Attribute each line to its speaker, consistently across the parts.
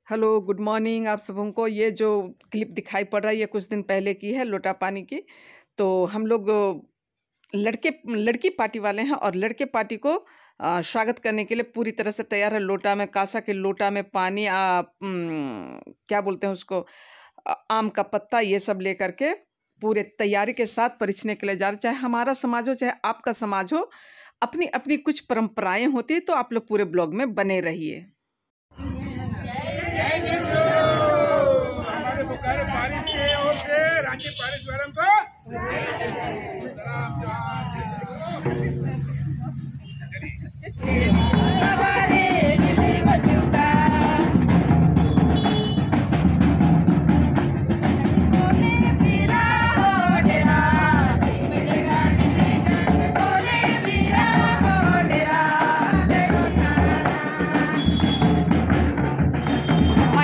Speaker 1: Hello, good morning आप सबों को। ये जो क्लिप दिखाई पड़ रहा है ये कुछ दिन पहले की है, लोटा पानी की। तो हम लोग लड़की पार्टी वाले हैं और लड़के पार्टी को स्वागत करने के लिए पूरी तरह से तैयार है। लोटा में, कांसा के लोटा में पानी, क्या बोलते हैं उसको, आम का पत्ता, ये सब लेकर के पूरे तैयारी के साथ परिछने के लिए जा रहे। चाहे हमारा समाज हो, चाहे आपका समाज हो, अपनी अपनी कुछ परंपराएं होती है। तो आप लोग पूरे ब्लॉग में बने रहिए।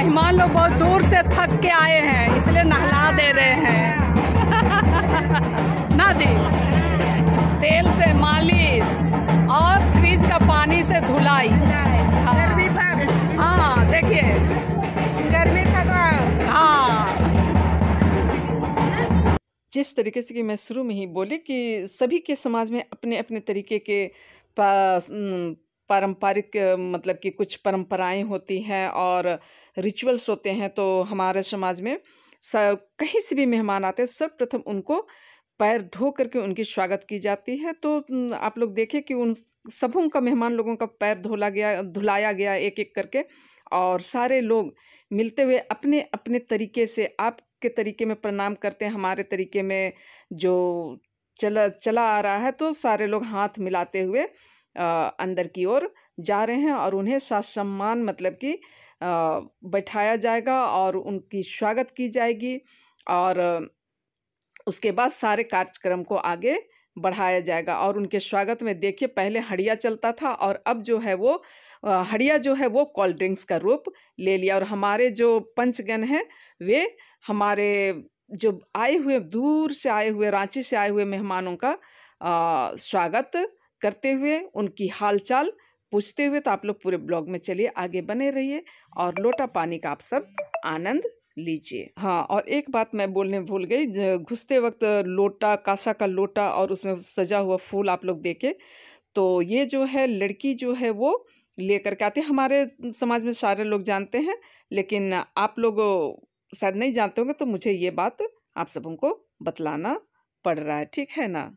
Speaker 1: मेहमान लोग बहुत दूर से थक के आए हैं, इसलिए नहला दे रहे हैं। ना दी, तेल से मालिश और फ्रिज का पानी से धुलाई। हाँ देखिए, गर्मी हाँ, जिस तरीके से कि मैं शुरू में ही बोली कि सभी के समाज में अपने अपने तरीके के पारंपरिक, मतलब कि कुछ परंपराएं होती हैं और रिचुअल्स होते हैं। तो हमारे समाज में कहीं से भी मेहमान आते हैं, सर्वप्रथम उनको पैर धो करके उनकी स्वागत की जाती है। तो आप लोग देखें कि उन सबों का, मेहमान लोगों का पैर धुलाया गया एक एक करके, और सारे लोग मिलते हुए अपने अपने तरीके से, आपके तरीके में प्रणाम करते हैं, हमारे तरीके में जो चला आ रहा है। तो सारे लोग हाथ मिलाते हुए अंदर की ओर जा रहे हैं और उन्हें साथ सम्मान, मतलब कि बैठाया जाएगा और उनकी स्वागत की जाएगी। और उसके बाद सारे कार्यक्रम को आगे बढ़ाया जाएगा। और उनके स्वागत में देखिए, पहले हड़िया चलता था और अब जो है वो हड़िया जो है वो कोल्ड ड्रिंक्स का रूप ले लिया। और हमारे जो पंचगण हैं, वे हमारे जो आए हुए, दूर से आए हुए, रांची से आए हुए मेहमानों का स्वागत करते हुए, उनकी हालचाल पूछते हुए। तो आप लोग पूरे ब्लॉग में चलिए, आगे बने रहिए और लोटा पानी का आप सब आनंद लीजिए। हाँ, और एक बात मैं बोलने भूल गई, घुसते वक्त लोटा, कांसा का लोटा और उसमें सजा हुआ फूल आप लोग देखे। तो ये जो है लड़की जो है वो लेकर के आती है। हमारे समाज में सारे लोग जानते हैं, लेकिन आप लोग शायद नहीं जानते होंगे, तो मुझे ये बात आप सबों को बतलाना पड़ रहा है, ठीक है ना।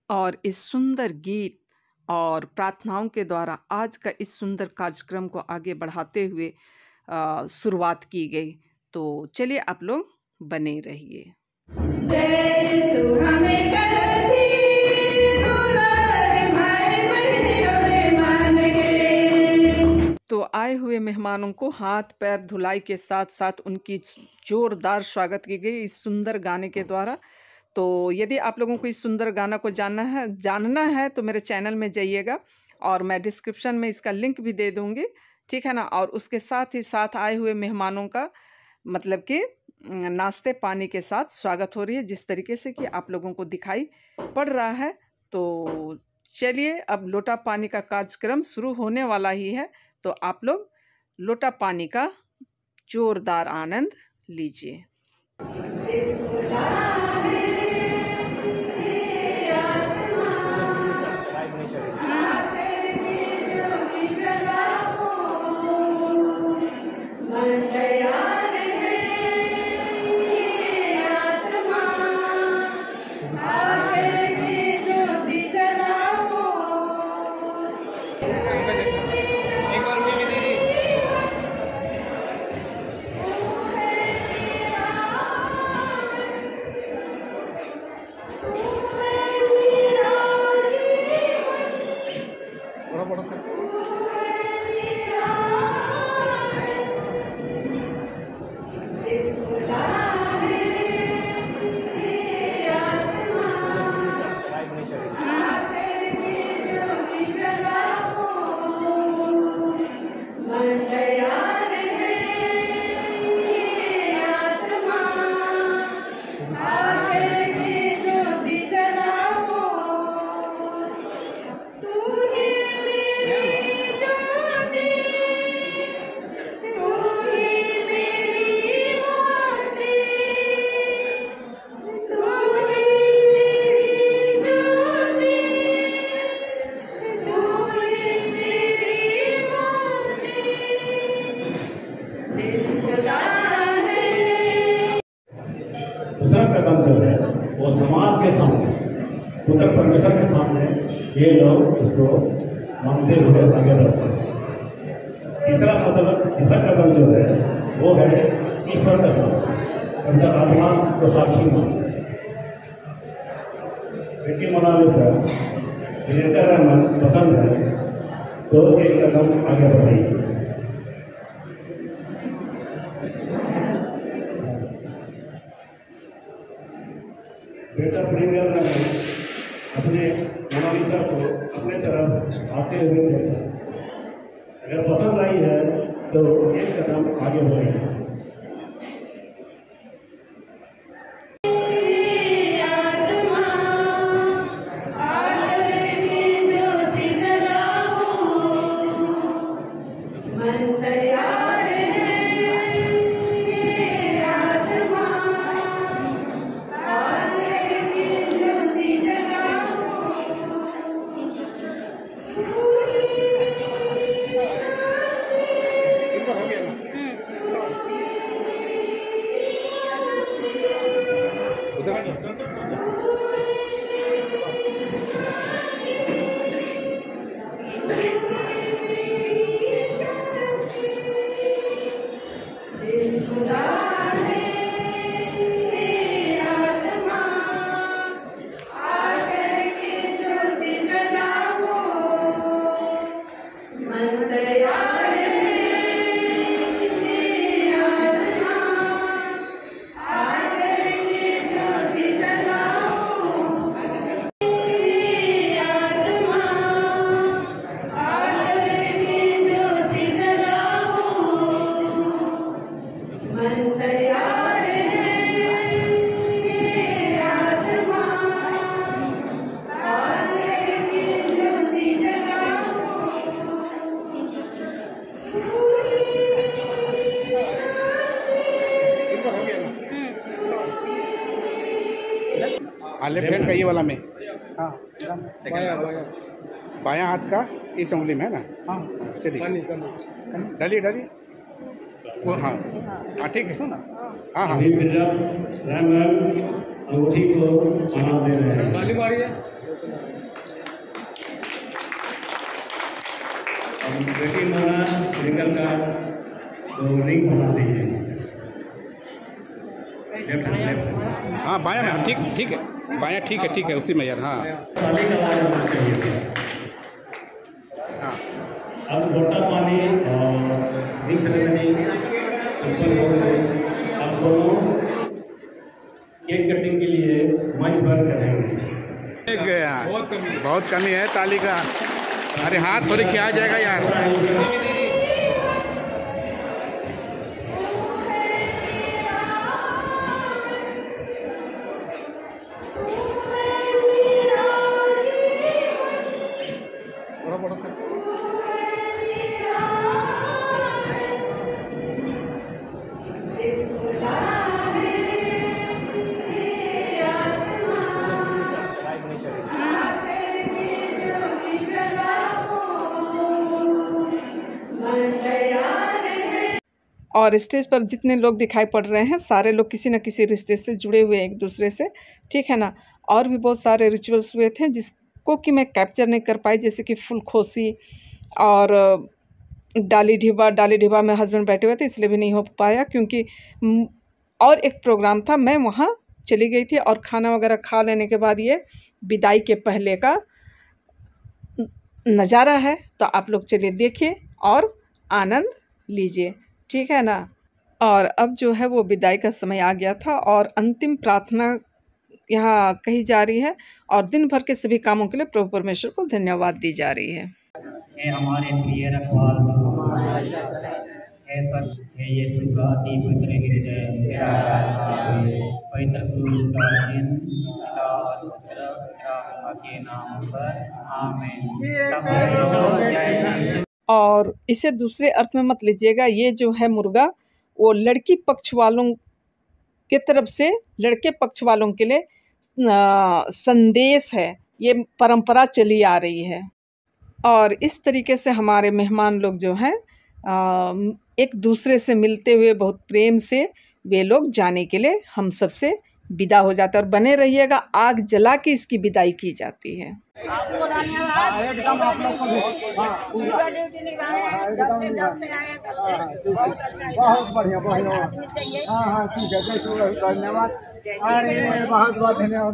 Speaker 1: और इस सुंदर गीत और प्रार्थनाओं के द्वारा आज का इस सुंदर कार्यक्रम को आगे बढ़ाते हुए शुरुआत की गई। तो चलिए आप लोग बने रहिए। तो आए हुए मेहमानों को हाथ पैर धुलाई के साथ साथ उनकी जोरदार स्वागत की गई इस सुंदर गाने के द्वारा। तो यदि आप लोगों को इस सुंदर गाना को जानना है तो मेरे चैनल में जाइएगा और मैं डिस्क्रिप्शन में इसका लिंक भी दे दूंगी, ठीक है ना। और उसके साथ ही साथ आए हुए मेहमानों का, मतलब कि नाश्ते पानी के साथ स्वागत हो रही है, जिस तरीके से कि आप लोगों को दिखाई पड़ रहा है। तो चलिए, अब लोटा पानी का कार्यक्रम शुरू होने वाला ही है। तो आप लोग लोटा पानी का जोरदार आनंद लीजिए।
Speaker 2: दूसरा कदम जो है वो समाज के सामने, पुत्र परमेश्वर के सामने ये लोग उसको मानते हुए आगे बढ़ते हैं। तीसरा कदम जो है वो है ईश्वर के सामने, पवित्र आत्मा को साक्षी मानते। बेटी मोनालिसा जिन्हें मन पसंद है तो एक कदम आगे बढ़ेगी। बेटा प्रिंगल ने अपने मोनालिसा को अपने तरफ आते हुए देखा। अगर पसंद आई है तो एक कदम आगे बढ़ेगी।
Speaker 3: लेफ्ट हैंड का ये वाला में, हाँ बायां हाथ का इस उंगली में है ना। हाँ चलिए डालिए डालिए वो, हाँ हाँ ठीक है। हाँ हाँ
Speaker 2: अंगूठी को बना दे रहे हैं।
Speaker 3: गाली मारी है।
Speaker 2: बेटी मोना रिंगल का तो रिंग बना दीजिए।
Speaker 3: हाँ बायां में, ठीक ठीक है बायां, ठीक है उसी में यार। हाँ
Speaker 2: पानी का आवाज आना चाहिए।
Speaker 3: हाँ
Speaker 2: अब लोटा पानी और रिंग सेरेमनी सिंपल हो गए। अब दोनों केक कटिंग के लिए मंच पर चढ़ेंगे।
Speaker 3: बहुत कमी है ताली का। अरे हाथ थोड़ी क्या आ जाएगा यार।
Speaker 1: और स्टेज पर जितने लोग दिखाई पड़ रहे हैं सारे लोग किसी न किसी रिश्ते से जुड़े हुए एक दूसरे से, ठीक है ना। और भी बहुत सारे रिचुअल्स हुए थे जिसको कि मैं कैप्चर नहीं कर पाई, जैसे कि फुलखोसी और डाली ढिबा में हस्बैंड बैठे हुए थे, इसलिए भी नहीं हो पाया। क्योंकि और एक प्रोग्राम था, मैं वहाँ चली गई थी और खाना वगैरह खा लेने के बाद ये विदाई के पहले का नज़ारा है। तो आप लोग चलिए देखिए और आनंद लीजिए, ठीक है ना। और अब जो है वो विदाई का समय आ गया था और अंतिम प्रार्थना यहाँ कही जा रही है और दिन भर के सभी कामों के लिए प्रभु परमेश्वर को धन्यवाद दी जा रही है।
Speaker 4: हे हमारे प्रिय रखवाल, हे सच, हे यीशु का अति पवित्र हृदय, तेरा आराधना पवित्र क्रूस का दिन, पिता और पुत्र पिता के नाम पर आमीन।
Speaker 1: और इसे दूसरे अर्थ में मत लीजिएगा, ये जो है मुर्गा वो लड़की पक्ष वालों के तरफ से लड़के पक्ष वालों के लिए संदेश है, ये परंपरा चली आ रही है। और इस तरीके से हमारे मेहमान लोग जो हैं एक दूसरे से मिलते हुए बहुत प्रेम से वे लोग जाने के लिए हम सबसे विदा हो जाते हैं। और बने रहिएगा, आग जला के इसकी विदाई की जाती है।
Speaker 5: आपको धन्यवाद एकदम, आप लोग को पूरा ड्यूटी निभाए, जब से आए बहुत अच्छा, बहुत बढ़िया बढ़िया। हाँ ठीक है, जय धन्यवाद। अरे बहुत बहुत धन्यवाद।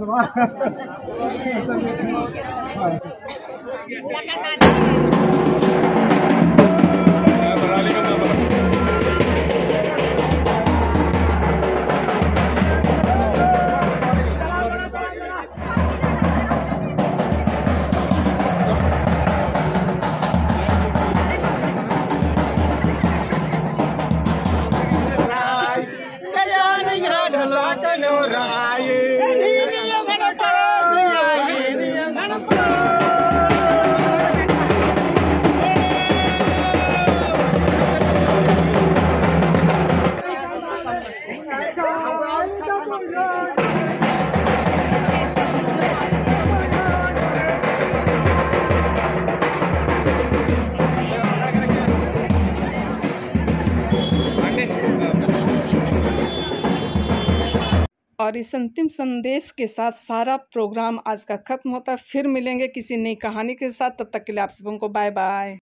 Speaker 1: और इस अंतिम संदेश के साथ सारा प्रोग्राम आज का खत्म होता है। फिर मिलेंगे किसी नई कहानी के साथ, तब तक के लिए आप सबों को बाय बाय।